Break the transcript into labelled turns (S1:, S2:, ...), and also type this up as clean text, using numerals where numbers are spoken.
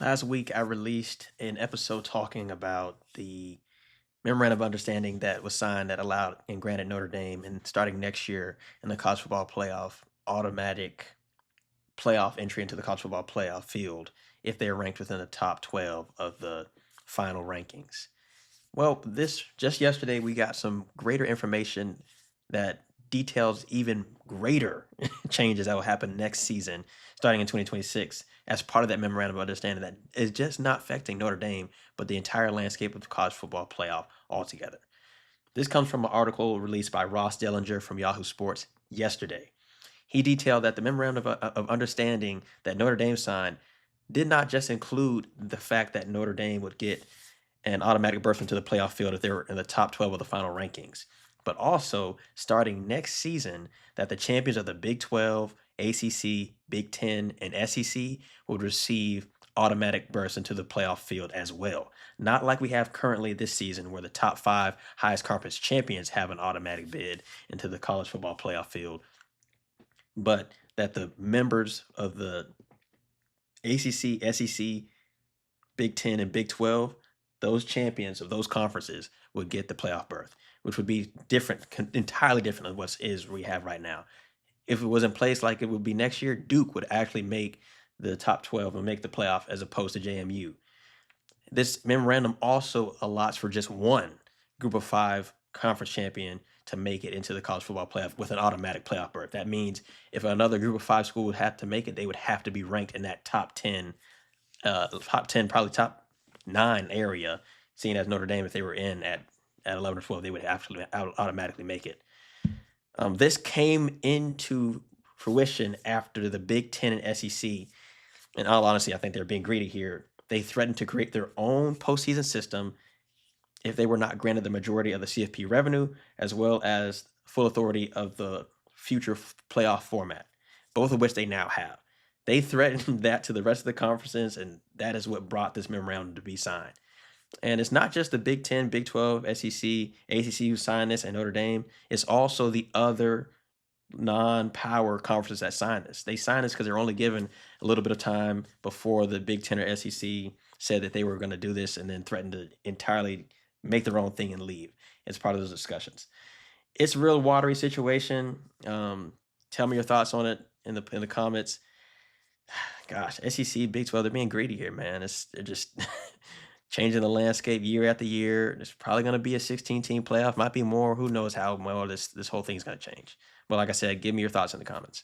S1: Last week, I released an episode talking about the memorandum of understanding that was signed that allowed and granted Notre Dame, and starting next year in the college football playoff, automatic playoff entry into the college football playoff field if they're ranked within the top 12 of the final rankings. Well, this just yesterday, we got some greater information that details even greater changes that will happen next season, starting in 2026, as part of that memorandum of understanding that is just not affecting Notre Dame, but the entire landscape of the college football playoff altogether. This comes from an article released by Ross Dellinger from Yahoo Sports yesterday. He detailed that the memorandum of understanding that Notre Dame signed did not just include the fact that Notre Dame would get an automatic berth into the playoff field if they were in the top 12 of the final rankings. But also, starting next season, that the champions of the Big 12, ACC, Big 10, and SEC would receive automatic berths into the playoff field as well. Not like we have currently this season, where the top five highest conference champions have an automatic bid into the college football playoff field, but that the members of the ACC, SEC, Big 10, and Big 12, those champions of those conferences would get the playoff berth, which would be different, entirely different than what is we have right now. If it was in place like it would be next year, Duke would actually make the top 12 and make the playoff as opposed to JMU. This memorandum also allots for just one group of five conference champion to make it into the college football playoff with an automatic playoff berth. That means if another group of five school would have to make it, they would have to be ranked in that top 10, probably top nine area, seeing as Notre Dame, if they were in at 11 or 12, they would absolutely automatically make it. This came into fruition after the Big Ten and SEC. In all honesty, I think they're being greedy here. They threatened to create their own postseason system if they were not granted the majority of the CFP revenue, as well as full authority of the future playoff format, both of which they now have. They threatened that to the rest of the conferences, and that is what brought this memorandum to be signed. And it's not just the Big 10, Big 12, SEC, ACC who signed this, and Notre Dame. It's also the other non-power conferences that signed this. They signed this because they're only given a little bit of time before the Big 10 or SEC said that they were going to do this, and then threatened to entirely make their own thing and leave. It's part of those discussions. It's a real watery situation. Tell me your thoughts on it in the comments. Gosh, SEC, Big 12, they're being greedy here, man. They're just changing the landscape year after year. There's probably going to be a 16-team playoff, might be more. Who knows how well this whole thing's going to change. But like I said, give me your thoughts in the comments.